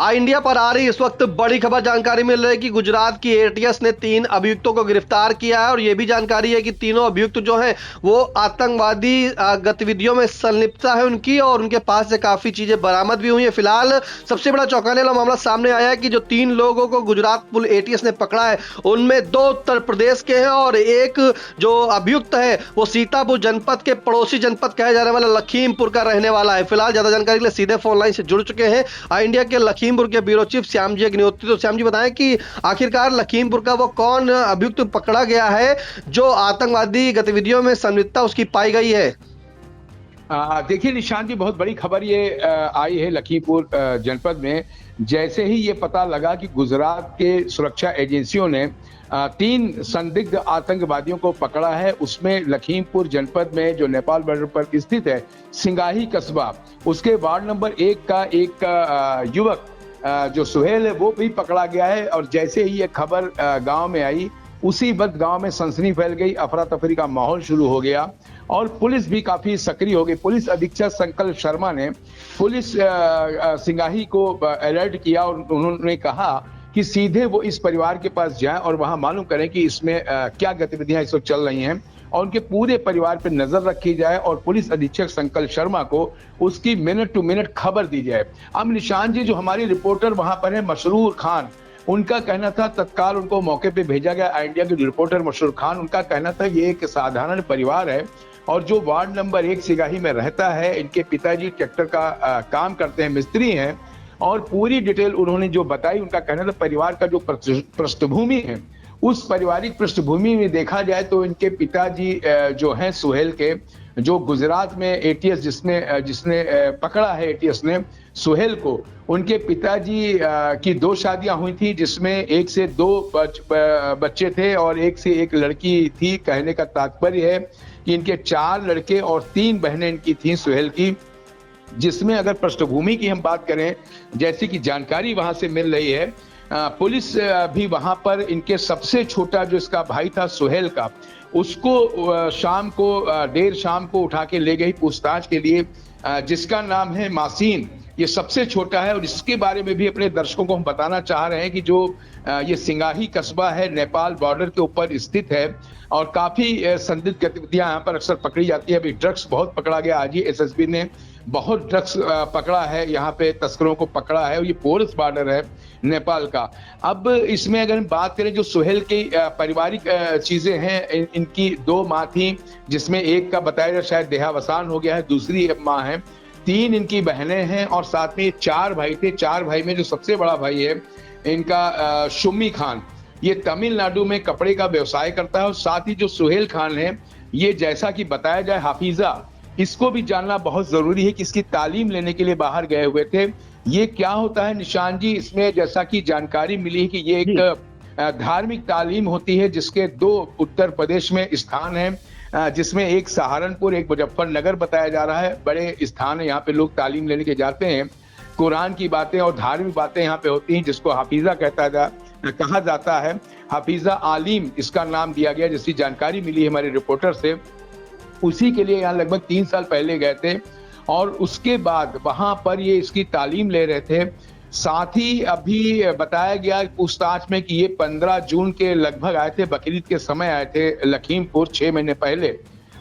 India पर आ रही इस वक्त बड़ी खबर जानकारी मिल रही है कि गुजरात की एटीएस ने 3 अभियुक्तों को गिरफ्तार किया है और यह भी जानकारी है कि तीनों अभियुक्त जो हैं वो आतंकवादी गतिविधियों में संलिप्तता है उनकी और उनके पास से काफी चीजें बरामद भी हुई है। फिलहाल सबसे बड़ा चौंकाने वाला मामला सामने आया है कि जो 3 लोगों को गुजरात पुलिस एटीएस ने पकड़ा है उनमें 2 उत्तर प्रदेश के हैं और एक जो अभियुक्त है वो सीतापुर जनपद के पड़ोसी जनपद कहे जाने वाला लखीमपुर का रहने वाला है। फिलहाल ज्यादा जानकारी के लिए सीधे फोन लाइन से जुड़ चुके हैं इंडिया के लखीमपुर के ब्यूरो चीफ श्याम जी अग्निहोत्री। तो श्याम जी बताएं कि आखिरकार लखीमपुर का वो कौन अभियुक्त पकड़ा गया है जो आतंकवादी गतिविधियों में संलिप्तता उसकी पाई गई है। देखिए निशांत जी, बहुत बड़ी खबर ये आई है लखीमपुर जनपद में। जैसे ही ये पता लगा कि गुजरात के सुरक्षा एजेंसियों ने 3 संदिग्ध आतंकवादियों को पकड़ा है, उसमें लखीमपुर जनपद में जो नेपाल बॉर्डर पर स्थित है सिंगाही कस्बा, उसके वार्ड नंबर 1 का एक युवक जो सुहेल है वो भी पकड़ा गया है। और जैसे ही ये खबर गांव में आई उसी वक्त गांव में सनसनी फैल गई, अफरा तफरी का माहौल शुरू हो गया और पुलिस भी काफी सक्रिय हो गई। पुलिस अधीक्षक संकल्प शर्मा ने पुलिस सिंगाही को अलर्ट किया और उन्होंने कहा कि सीधे वो इस परिवार के पास जाएं और वहां मालूम करें कि इसमें क्या गतिविधियां इस वक्त चल रही हैं और उनके पूरे परिवार पर नजर रखी जाए और पुलिस अधीक्षक संकल्प शर्मा को उसकी मिनट टू मिनट खबर दी जाए। अब निशान जी, जो हमारी रिपोर्टर वहां पर है मसरूर खान, उनका कहना था तत्काल उनको मौके पे भेजा गया। इंडिया के रिपोर्टर मसरूर खान, उनका कहना था ये एक साधारण परिवार है और जो वार्ड नंबर 1 सिगाही में रहता है, इनके पिताजी ट्रैक्टर का काम करते हैं, मिस्त्री हैं और पूरी डिटेल उन्होंने जो बताई। उनका कहना था परिवार का जो पृष्ठभूमि है उस पारिवारिक पृष्ठभूमि में देखा जाए तो इनके पिताजी जो हैं सुहेल के, जो गुजरात में एटीएस जिसने पकड़ा है एटीएस ने सुहेल को, उनके पिताजी की 2 शादियां हुई थी जिसमें 1 से 2 बच्चे थे और 1 से 1 लड़की थी। कहने का तात्पर्य है कि इनके 4 लड़के और 3 बहनें इनकी थी सुहेल की, जिसमें अगर पृष्ठभूमि की हम बात करें, जैसे कि जानकारी वहां से मिल रही है, पुलिस भी वहां पर इनके सबसे छोटा जो इसका भाई था सुहेल का, उसको देर शाम को उठा के ले गई पूछताछ के लिए, जिसका नाम है मासीन। ये सबसे छोटा है और इसके बारे में भी अपने दर्शकों को हम बताना चाह रहे हैं कि जो ये सिंगाही कस्बा है नेपाल बॉर्डर के ऊपर स्थित है और काफी संदिग्ध गतिविधियां यहाँ पर अक्सर पकड़ी जाती है। अभी ड्रग्स बहुत पकड़ा गया, आज ही एसएसबी ने बहुत ड्रग्स पकड़ा है, यहाँ पे तस्करों को पकड़ा है और ये पोरस बॉर्डर है नेपाल का। अब इसमें अगर हम बात करें जो सुहेल की पारिवारिक चीजें हैं, इनकी 2 माँ थी जिसमें एक का बताया जाए शायद देहावसान हो गया है, दूसरी माँ है, 3 इनकी बहनें हैं और साथ में 4 भाई थे। 4 भाई में जो सबसे बड़ा भाई है इनका शुम्मी खान, ये तमिलनाडु में कपड़े का व्यवसाय करता है और साथ ही जो सुहेल खान है ये जैसा कि बताया जाए हाफिजा, इसको भी जानना बहुत जरूरी है कि इसकी तालीम लेने के लिए बाहर गए हुए थे। ये क्या होता है निशान जी, इसमें जैसा कि जानकारी मिली है कि ये एक धार्मिक तालीम होती है जिसके 2 उत्तर प्रदेश में स्थान है, जिसमें एक सहारनपुर एक मुजफ्फरनगर बताया जा रहा है। बड़े स्थान है, यहाँ पे लोग तालीम लेने के जाते हैं, कुरान की बातें और धार्मिक बातें यहाँ पे होती हैं, जिसको हाफिजा कहा जाता है। हाफिजा आलिम इसका नाम दिया गया, जिसकी जानकारी मिली हमारे रिपोर्टर से। उसी के लिए यहाँ लगभग 3 साल पहले गए थे और उसके बाद वहां पर ये इसकी तालीम ले रहे थे। साथ ही अभी बताया गया पूछताछ में कि ये 15 जून के लगभग आए थे, बकरीद के समय आए थे लखीमपुर 6 महीने पहले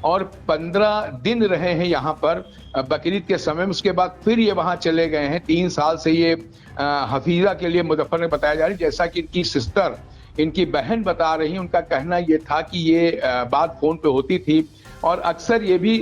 और 15 दिन रहे हैं यहाँ पर बकरीद के समय में। उसके बाद फिर ये वहां चले गए हैं। 3 साल से ये हफीजा के लिए मुजफ्फर में बताया जा रहा है। जैसा कि इनकी सिस्टर, इनकी बहन बता रही है, उनका कहना ये था कि ये बात फोन पे होती थी और अक्सर ये भी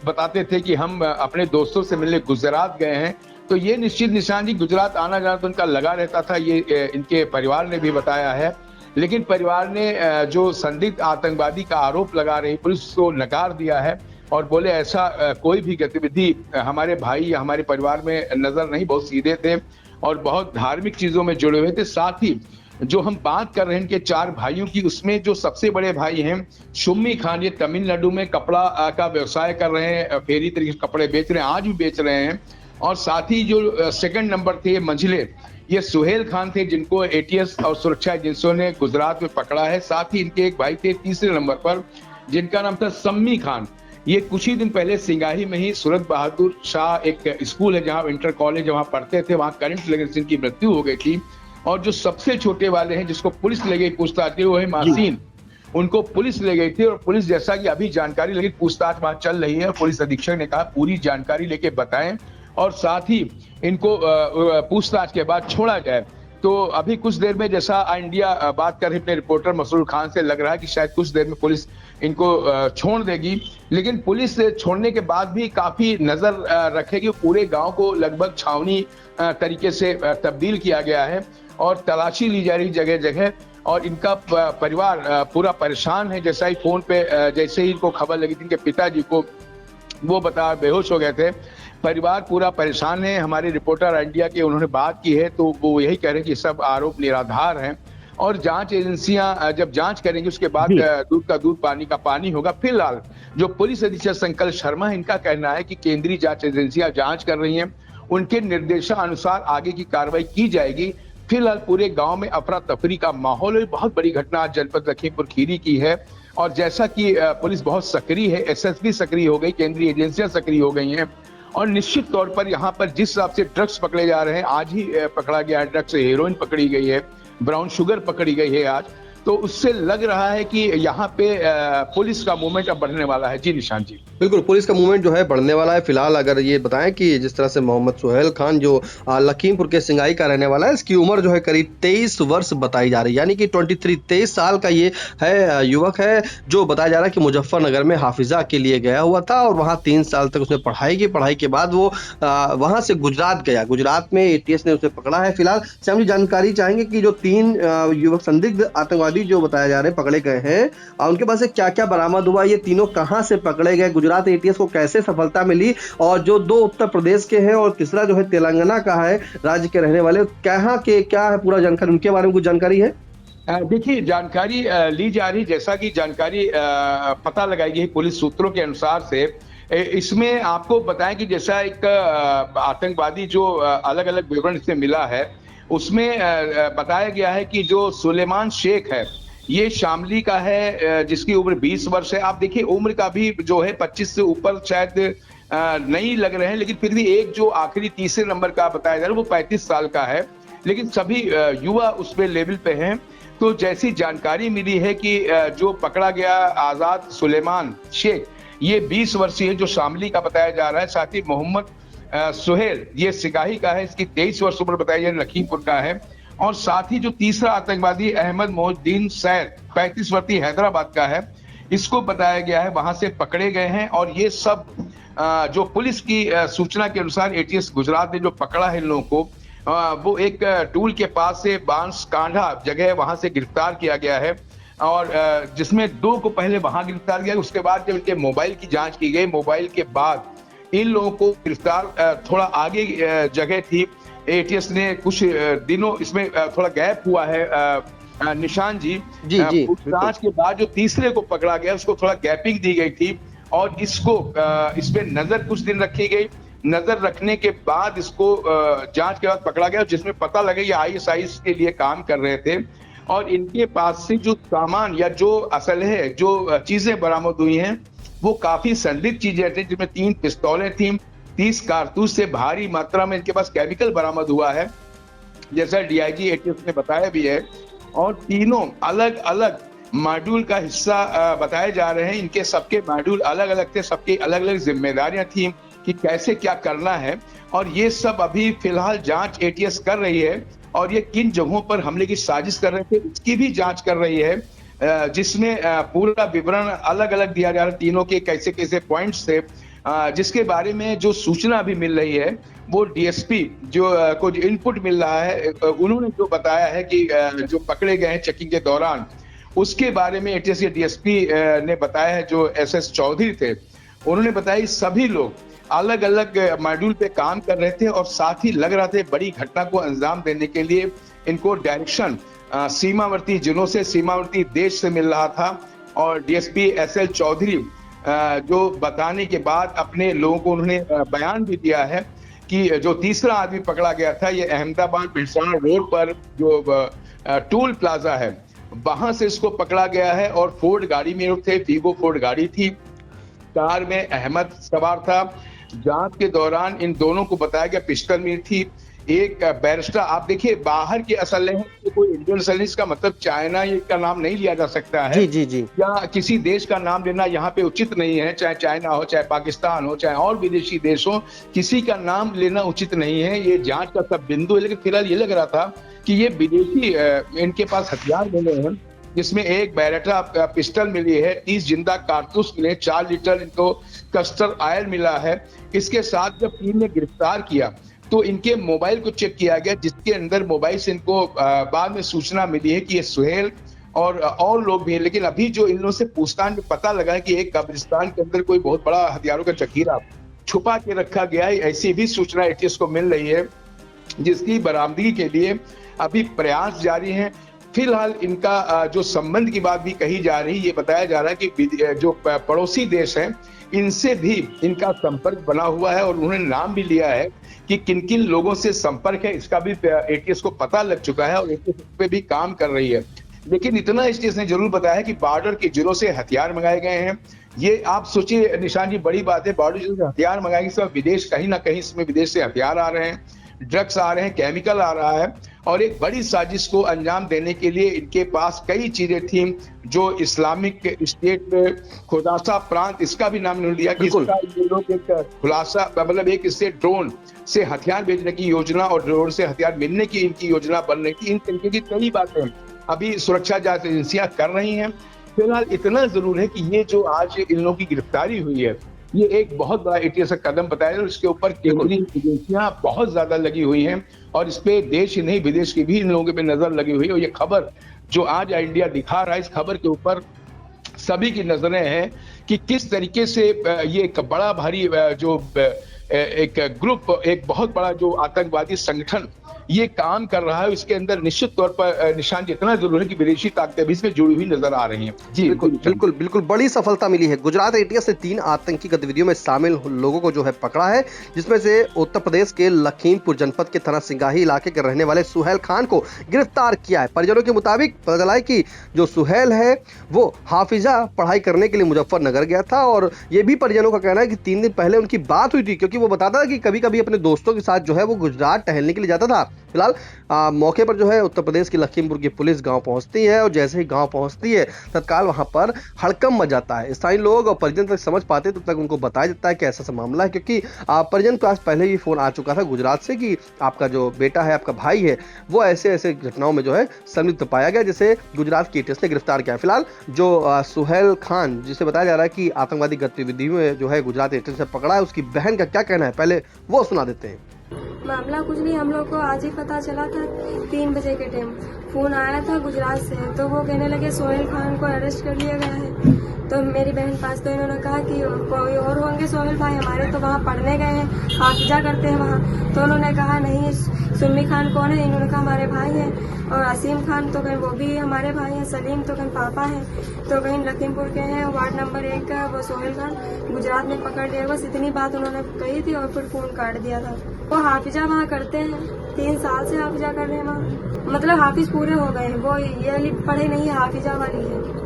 बताते थे कि हम अपने दोस्तों से मिलने गुजरात गए हैं। तो ये निश्चित निशान जी, गुजरात आना जाना तो उनका लगा रहता था, ये इनके परिवार ने भी बताया है। लेकिन परिवार ने जो संदिग्ध आतंकवादी का आरोप लगा रही पुलिस को नकार दिया है और बोले ऐसा कोई भी गतिविधि हमारे भाई या हमारे परिवार में नजर नहीं, बहुत सीधे थे और बहुत धार्मिक चीजों में जुड़े हुए थे। साथ ही जो हम बात कर रहे हैं इनके 4 भाइयों की, उसमें जो सबसे बड़े भाई हैं शुम्मी खान, ये तमिलनाडु में कपड़ा का व्यवसाय कर रहे हैं, फेरी तरीके से कपड़े बेच रहे हैं, आज भी बेच रहे हैं। और साथ ही जो सेकंड नंबर थे मंझले, ये सुहेल खान थे जिनको एटीएस और सुरक्षा एजेंसियों ने गुजरात में पकड़ा है। साथ ही इनके एक भाई थे तीसरे नंबर पर जिनका नाम था सम्मी खान, ये कुछ ही दिन पहले सिंगाही में ही सूरत बहादुर शाह एक स्कूल है जहाँ इंटर कॉलेज जहाँ पढ़ते थे, वहाँ करंट लगने से इनकी मृत्यु हो गई थी। और जो सबसे छोटे वाले हैं जिसको पुलिस ले गई पूछताछ के लिए, वो है मासीन। उनको पुलिस ले गई थी और पुलिस, जैसा कि अभी जानकारी लगी, पूछताछ वहां चल रही है। पुलिस अधीक्षक ने कहा पूरी जानकारी लेके बताएं और साथ ही इनको पूछताछ के बाद छोड़ा जाए। तो अभी कुछ देर में, जैसा इंडिया बात कर रहे अपने रिपोर्टर मसरूर खान से, लग रहा है कि शायद कुछ देर में पुलिस इनको छोड़ देगी। लेकिन पुलिस छोड़ने के बाद भी काफी नजर रखेगी। पूरे गांव को लगभग छावनी तरीके से तब्दील किया गया है और तलाशी ली जा रही जगह जगह। और इनका परिवार पूरा परेशान है। जैसा ही फोन पे जैसे ही इनको खबर लगी थी इनके पिताजी को, वो बता बेहोश हो गए थे। परिवार पूरा परेशान है। हमारे रिपोर्टर इंडिया के उन्होंने बात की है तो वो यही कह रहे हैं कि सब आरोप निराधार हैं और जांच एजेंसियां जब जांच करेंगी उसके बाद दूध का दूध पानी का पानी होगा। फिलहाल जो पुलिस अधीक्षक संकल्प शर्मा है, इनका कहना है कि केंद्रीय जांच एजेंसियां जांच कर रही हैं, उनके निर्देशानुसार आगे की कार्रवाई की जाएगी। फिलहाल पूरे गांव में अफरा तफरी का माहौल है। बहुत बड़ी घटना आज जनपद लखीमपुर खीरी की है और जैसा कि पुलिस बहुत सक्रिय है, एसएसबी सक्रिय हो गई, केंद्रीय एजेंसियां सक्रिय हो गई हैं और निश्चित तौर पर यहाँ पर जिस हिसाब से ड्रग्स पकड़े जा रहे हैं, आज ही पकड़ा गया ड्रग्स, हेरोइन पकड़ी गई है, ब्राउन शुगर पकड़ी गई है आज, तो उससे लग रहा है कि यहाँ पे पुलिस का मूवमेंट अब बढ़ने वाला है। जी निशांत जी, बिल्कुल पुलिस का मूवमेंट जो है बढ़ने वाला है। फिलहाल अगर ये बताएं कि जिस तरह से मोहम्मद सुहेल खान जो लखीमपुर के सिंगाई का रहने वाला है, इसकी उम्र जो है करीब 23 वर्ष बताई जा रही है, यानी कि 23 साल का ये है युवक है जो बताया जा रहा है कि मुजफ्फरनगर में हाफिजा के लिए गया हुआ था और वहाँ 3 साल तक उसने पढ़ाई की। पढ़ाई के बाद वो वहाँ से गुजरात गया। गुजरात में एटीएस ने उसे पकड़ा है। फिलहाल श्याम जी जानकारी चाहेंगे कि जो 3 युवक संदिग्ध आतंकवादी जो बताया जा रहे हैं पकड़े गए हैं, उनके पास से क्या क्या बरामद हुआ, ये तीनों कहां से पकड़े गए, गुजरात एटीएस को कैसे सफलता मिली, और जो 2 उत्तर प्रदेश के हैं और तीसरा जो है तेलंगाना का है राज्य के रहने वाले, कहां के क्या है पूरा जानकारी, उनके बारे में कुछ जानकारी है? देखिए जानकारी ली जा रही, जैसा कि जानकारी पता लगाई गई पुलिस सूत्रों के अनुसार से। इसमें आपको बताएं कि जैसा एक आतंकवादी जो अलग अलग विवरण से मिला है, उसमें बताया गया है कि जो सुलेमान शेख है ये शामली का है, जिसकी उम्र 20 वर्ष है। आप देखिए उम्र का भी जो है 25 से ऊपर शायद नहीं लग रहे हैं, लेकिन फिर भी एक जो आखिरी तीसरे नंबर का बताया जा रहा है वो 35 साल का है, लेकिन सभी युवा उस पे लेवल पे हैं। तो जैसी जानकारी मिली है कि जो पकड़ा गया आजाद सुलेमान शेख ये 20 वर्षीय जो शामली का बताया जा रहा है। साथ ही मोहम्मद सुहेल ये सिगाही का है, इसकी 23 वर्ष उम्र बताई जा रही है, लखीमपुर का है। और साथ ही जो तीसरा आतंकवादी अहमद मोहुद्दीन सैद 35 वर्षीय हैदराबाद का है, इसको बताया गया है वहां से पकड़े गए हैं। और ये सब जो पुलिस की सूचना के अनुसार एटीएस गुजरात ने जो पकड़ा है इन लोगों को, वो एक टूल के पास से बांस कांढा जगह वहां से गिरफ्तार किया गया है और जिसमें 2 को पहले वहां गिरफ्तार किया। उसके बाद जब इनके मोबाइल की जांच की गई, मोबाइल के बाद इन लोगों को गिरफ्तार थोड़ा आगे जगह थी, एटीएस ने कुछ दिनों इसमें थोड़ा गैप हुआ है निशान जी। पूछताछ के बाद जो तीसरे को पकड़ा गया उसको थोड़ा गैपिंग दी गई थी और इसको इस पे नजर कुछ दिन रखी गई। नजर रखने के बाद इसको जांच के बाद पकड़ा गया, जिसमें पता लगा ये आईएसआईएस के लिए काम कर रहे थे और इनके पास से जो सामान या जो असल है जो चीजें बरामद हुई हैं वो काफी संदिग्ध चीजें थी, जिसमें 3 पिस्तौलें थी, 30 कारतूस से भारी मात्रा में इनके पास केमिकल बरामद हुआ है, जैसा डीआईजी एटीएस ने बताया भी है। और तीनों अलग अलग मॉड्यूल का हिस्सा बताए जा रहे हैं। इनके सबके मॉड्यूल अलग अलग थे, सबकी अलग अलग जिम्मेदारियां थी कि कैसे क्या करना है और ये सब अभी फिलहाल जांच एटीएस कर रही है। और ये किन जगहों पर हमले की साजिश कर रहे थे इसकी भी जांच कर रही है, जिसमें पूरा विवरण अलग अलग दिया जा रहा है, तीनों के कैसे कैसे पॉइंट्स थे, जिसके बारे में जो सूचना अभी मिल रही है वो डीएसपी जो कुछ इनपुट मिल रहा है, उन्होंने जो बताया है कि जो पकड़े गए हैं चेकिंग के दौरान, उसके बारे में एटीएस के डीएसपी ने बताया है, जो एसएस चौधरी थे, उन्होंने बताया सभी लोग अलग अलग मॉड्यूल पे काम कर रहे थे और साथ ही लग रहा था बड़ी घटना को अंजाम देने के लिए इनको डायरेक्शन सीमावर्ती जिलों से, सीमावर्ती देश से मिल रहा था। और डीएसपी एसएल चौधरी जो बताने के बाद अपने लोगों को उन्होंने बयान भी दिया है कि जो तीसरा आदमी पकड़ा गया था ये अहमदाबाद भिलसार रोड पर जो टूल प्लाजा है वहां से इसको पकड़ा गया है और फोर्ड गाड़ी में थे, फीगो फोर्ड गाड़ी थी कार में अहमद सवार था। जांच के दौरान इन दोनों को बताया गया पिस्टल मिली थी। एक बैरिस्टर, आप देखिए बाहर के असले हैं, तो कोई इंडियन असले, इसका मतलब चाइना का नाम नहीं लिया जा सकता है जी जी जी। या किसी देश का नाम लेना यहाँ पे उचित नहीं है, चाहे चाइना हो, चाहे पाकिस्तान हो, चाहे और विदेशी देश हो, किसी का नाम लेना उचित नहीं है। ये जांच का सब बिंदु है। लेकिन फिलहाल ये लग रहा था कि ये विदेशी इनके पास हथियार मिले हैं, जिसमें एक बैरेटा पिस्टल मिली है, 30 जिंदा कारतूस मिले, 4 लीटर इनको कस्टर ऑयल मिला है। इसके साथ जब टीम ने गिरफ्तार किया तो इनके मोबाइल को चेक किया गया, जिसके अंदर मोबाइल से इनको बाद में सूचना मिली है कि ये सुहेल और लोग भी हैं। लेकिन अभी जो इन लोगों से पूछताछ में पता लगा है कि एक कब्रिस्तान के अंदर कोई बहुत बड़ा हथियारों का जखीरा छुपा के रखा गया है। ऐसी भी सूचना एटीएस को मिल रही है, जिसकी बरामदगी के लिए अभी प्रयास जारी हैं। फिलहाल इनका जो संबंध की बात भी कही जा रही है, ये बताया जा रहा है कि जो पड़ोसी देश हैं इनसे भी इनका संपर्क बना हुआ है और उन्होंने नाम भी लिया है कि किन किन लोगों से संपर्क है। इसका भी एटीएस को पता लग चुका है और एटीएस पे भी काम कर रही है। लेकिन इतना एटीएस ने जरूर बताया है कि बॉर्डर के जिलों से हथियार मंगाए गए हैं। ये आप सोचिए निशान जी, बड़ी बात है, बॉर्डर जिलों से हथियार मंगाएंगे, इसमें विदेश कहीं ना कहीं इसमें विदेश से हथियार आ रहे हैं, ड्रग्स आ रहे हैं, केमिकल आ रहा है। और एक बड़ी साजिश को अंजाम देने के लिए इनके पास कई चीजें थी, जो इस्लामिक स्टेट खुलासा प्रांत, इसका भी नाम इन्होंने लिया कि इसका ये लोग एक खुलासा, मतलब एक इससे ड्रोन से हथियार भेजने की योजना और ड्रोन से हथियार मिलने की इनकी योजना बन रही थी। इन तरीके की कई बातें अभी सुरक्षा जांच एजेंसियां कर रही हैं। फिलहाल इतना जरूर है कि ये जो आज इन लोगों की गिरफ्तारी हुई है, ये एक बहुत बड़ा एटीएस का कदम बताया और इसके ऊपर केंद्रीय एजेंसियां बहुत ज्यादा लगी हुई हैं और इस पे देश ही नहीं विदेश की भी इन लोगों पे नजर लगी हुई है। और ये खबर जो आज इंडिया दिखा रहा है, इस खबर के ऊपर सभी की नजरें हैं कि किस तरीके से ये एक बड़ा भारी जो एक ग्रुप, एक बहुत बड़ा जो आतंकवादी संगठन ये काम कर रहा है। इसके अंदर निश्चित तौर पर निशान जितना जरूर है कि विदेशी ताकतें भी इसमें जुड़ी हुई नजर आ रही हैं। जी बिल्कुल बड़ी सफलता मिली है। गुजरात एटीएस ने 3 आतंकी गतिविधियों में शामिल लोगों को जो है पकड़ा है, जिसमें से उत्तर प्रदेश के लखीमपुर जनपद के थाना सिंगाही इलाके के रहने वाले सुहेल खान को गिरफ्तार किया है। परिजनों के मुताबिक पता चला है कि जो सुहेल है वो हाफिजा पढ़ाई करने के लिए मुजफ्फरनगर गया था और ये भी परिजनों का कहना है कि 3 दिन पहले उनकी बात हुई थी, क्योंकि वो बताता था कि कभी कभी अपने दोस्तों के साथ जो है वो गुजरात टहलने के लिए जाता था। फिलहाल मौके पर जो है उत्तर प्रदेश की लखीमपुर की पुलिस गांव पहुंचती है और जैसे ही गांव पहुंचती है तत्काल वहां पर हड़कंप मच जाता है। स्थानीय लोग और परिजन तक समझ पाते तब तक उनको बताया जाता है कि ऐसा मामला है, क्योंकि परिजन के पास पहले ही फोन आ चुका था गुजरात से कि आपका जो बेटा है, आपका भाई है, वो ऐसे ऐसे घटनाओं में जो है संलिप्त पाया गया, जिसे गुजरात की एटीएस ने गिरफ्तार किया। फिलहाल जो सुहेल खान, जिसे बताया जा रहा है कि आतंकवादी गतिविधियों में जो है गुजरात एटीएस ने पकड़ा है, उसकी बहन का क्या कहना है, पहले वो सुना देते हैं। मामला कुछ नहीं, हम लोग को आज ही पता चला था 3 बजे के टाइम फोन आया था गुजरात से, तो वो कहने लगे सोहेल खान को अरेस्ट कर लिया गया है। तो मेरी बहन पास, तो इन्होंने कहा कि कोई और होंगे सोहेल भाई, हमारे तो वहाँ पढ़ने गए हैं, हाफिजा करते हैं वहाँ। तो उन्होंने कहा नहीं, सुम्मी खान कौन है? इन्होंने कहा हमारे भाई हैं। और असीम खान तो कहीं वो भी हमारे भाई हैं, सलीम तो कहीं पापा हैं, तो कहीं लखीमपुर के हैं, वार्ड नंबर 1 का वो सोहेल खान गुजरात में पकड़ लिया। बस इतनी बात उन्होंने कही थी और फिर फोन काट दिया था। वो हाफिजा वहाँ करते हैं, 3 साल से हाफिजा कर रहे हैं वहाँ, मतलब हाफिज पूरे हो गए हैं। वो ये पढ़े नहीं है, हाफिजा वाली है,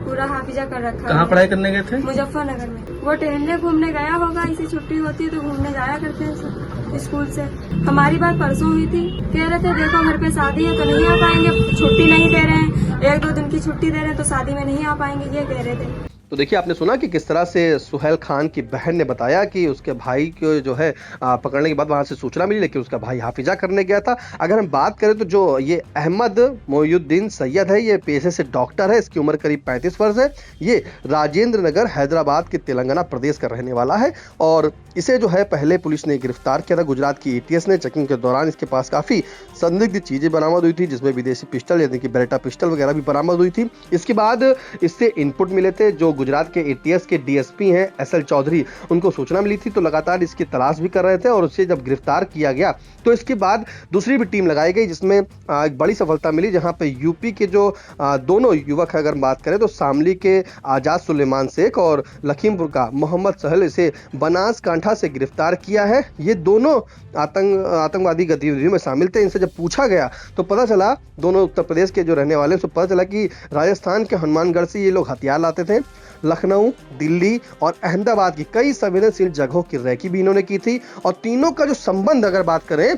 पूरा हाफिजा कर रखा है। कहाँ पढ़ाई करने गए थे? मुजफ्फरनगर में। वो टहलने घूमने गया होगा, इसी छुट्टी होती है तो घूमने जाया करते हैं सब स्कूल से। हमारी बात परसों हुई थी, कह रहे थे देखो घर पे शादी है तो नहीं आ पाएंगे, छुट्टी नहीं दे रहे हैं, 1-2 दिन की छुट्टी दे रहे हैं तो शादी में नहीं आ पाएंगे, ये कह रहे थे। तो देखिए, आपने सुना कि किस तरह से सुहेल खान की बहन ने बताया कि उसके भाई को जो है पकड़ने के बाद वहां से सूचना मिली, लेकिन उसका भाई हाफिजा करने गया था। अगर हम बात करें तो जो ये अहमद मोयुद्दीन सैयद है, ये पेशे से डॉक्टर है, इसकी उम्र करीब 35 वर्ष है। ये राजेंद्र नगर हैदराबाद के तेलंगाना प्रदेश का रहने वाला है और इसे जो है पहले पुलिस ने गिरफ्तार किया था। गुजरात की एटीएस ने चेकिंग के दौरान इसके पास काफी संदिग्ध चीजें बरामद हुई थी, जिसमें विदेशी पिस्टल यानी कि बेरेटा पिस्टल वगैरह भी बरामद हुई थी। इसके बाद इससे इनपुट मिले थे, जो गुजरात के एटीएस के डीएसपी हैं एसएल चौधरी, उनको सूचना मिली थी, तो लगातार इसकी तलाश भी कर रहे थे और उसे जब गिरफ्तार किया गया तो इसके बाद दूसरी भी टीम लगाई गई, जिसमें एक बड़ी सफलता मिली, जहां पे यूपी के जो दोनों युवक अगर बात करें तो शामली के आजाद सुलेमान शेख और लखीमपुर का मोहम्मद सहल, इसे बनासकांठा से गिरफ्तार किया है। ये दोनों आतंकवादी गतिविधियों में शामिल थे। इनसे जब पूछा गया तो पता चला, दोनों उत्तर प्रदेश के जो रहने वाले हैं, पता चला कि राजस्थान के हनुमानगढ़ से ये लोग हथियार लाते थे लखनऊ, दिल्ली और अहमदाबाद की कई संवेदनशील जगहों की रैकी भी इन्होंने की थी। और तीनों का जो संबंध अगर बात करें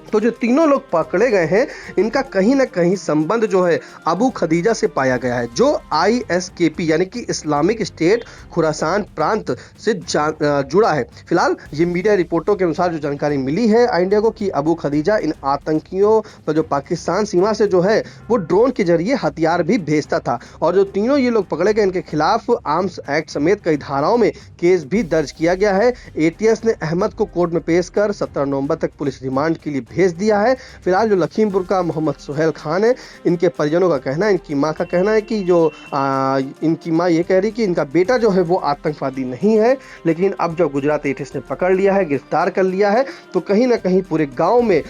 तो जो तीनों लोग पकड़े गए हैं इनका कहीं ना कहीं संबंध जो है अबू खदीजा से पाया गया है, जो ISKP यानी कि इस्लामिक स्टेट खुरासान प्रांत से जुड़ा है। फिलहाल ये मीडिया रिपोर्टों के अनुसार जो जानकारी मिली है इंडिया को कि अबू खदीजा इन आतंकियों पर जो पाकिस्तान सीमा से जो है वो ड्रोन के जरिए हथियार भी भेजता था। और जो तीनों ये लोग पकड़े गए इनके खिलाफ आर्म्स एक्ट समेत कई धाराओं में केस भी दर्ज किया गया है। ATS ने अहमद को कोर्ट में पेश कर 17 नवंबर तक पुलिस रिमांड के लिए भेज दिया है। फिलहाल जो लखीमपुर का मोहम्मद सुहेल खान है, इनके परिजनों का कहना है, इनकी मां का कहना है कि जो इनकी मां ये कह रही कि इनका बेटा जो है वो आतंकवादी नहीं है, लेकिन अब जब गुजरात ATS ने पकड़ लिया है, गिरफ्तार कर लिया है, तो कहीं ना कहीं पूरे गांव में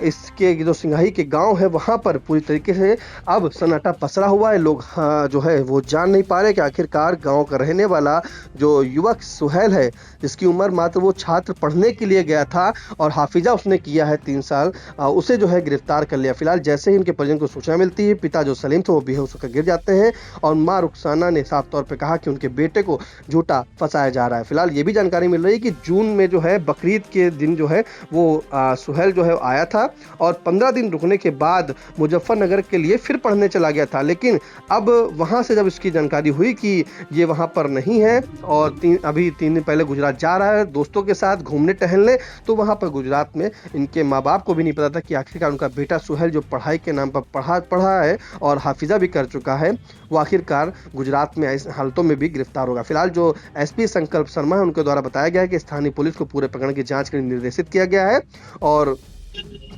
इसके जो सिंघाई के गांव है वहां पर पूरी तरीके से अब सन्नाटा पसरा हुआ है। लोग जो है वो जान नहीं पा रहे कि आखिरकार गाँव का रहने वाला जो युवक सुहेल है, जिसकी उम्र मात्र वो छात्र पढ़ने के लिए गया था और हाफिजा उसने किया है 3 साल, उसे जो है गिरफ्तार कर लिया। फिलहाल जैसे ही इनके परिजन को सूचना मिलती है, पिता जो सलीम थे वो बेहोश होकर गिर जाते हैं और मां रुखसाना ने साफ तौर पे कहा कि उनके बेटे को झूठा फंसाया जा रहा है। फिलहाल ये भी जानकारी मिल रही है कि जून में जो है बकरीद के दिन जो है वो सुहेल जो है आया था और 15 दिन रुकने के बाद मुजफ्फरनगर के लिए फिर पढ़ने चला गया था, लेकिन अब वहां से जब इसकी जानकारी हुई कि ये वहां पर नहीं है और अभी 3 दिन पहले गुजरात जा रहा है दोस्तों के साथ घूमने टहलने, तो वहां पर गुजरात में इनके माँ बाप को भी नहीं पता था कि आखिरकार उनका बेटा सुहेल जो पढ़ाई के नाम पर पढ़ा है और हाफिजा भी कर चुका है, वो आखिरकार गुजरात में ऐसे हालतों में भी गिरफ्तार होगा। फिलहाल जो SP संकल्प शर्मा है उनके द्वारा बताया गया है कि स्थानीय पुलिस को पूरे प्रकरण की जांच के लिए निर्देशित किया गया है और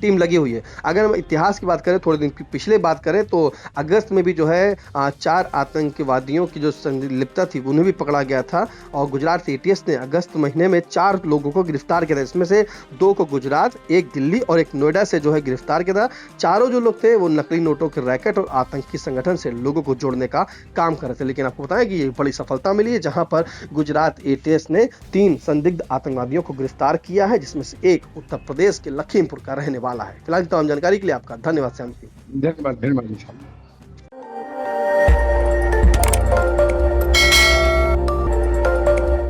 टीम लगी हुई है। अगर हम इतिहास की बात करें, थोड़े दिन पिछले बात करें, तो अगस्त में भी जो है 4 आतंकवादियों की जो संलिप्तता थी उन्हें भी पकड़ा गया था और गुजरात ATS ने अगस्त महीने में 4 लोगों को गिरफ्तार किया था। इसमें से 2 को गुजरात, 1 दिल्ली और 1 नोएडा से जो है गिरफ्तार किया था। चारों जो लोग थे वो नकली नोटों के रैकेट और आतंकी संगठन से लोगों को जोड़ने का काम कर रहे थे। लेकिन आपको बताएं कि ये बड़ी सफलता मिली है, जहां पर गुजरात ATS ने 3 संदिग्ध आतंकवादियों को गिरफ्तार किया है, जिसमें से एक उत्तर प्रदेश के लखीमपुर का रहने वाला है। फिलहाल तमाम जानकारी के लिए आपका धन्यवाद श्याम जी। धन्यवाद।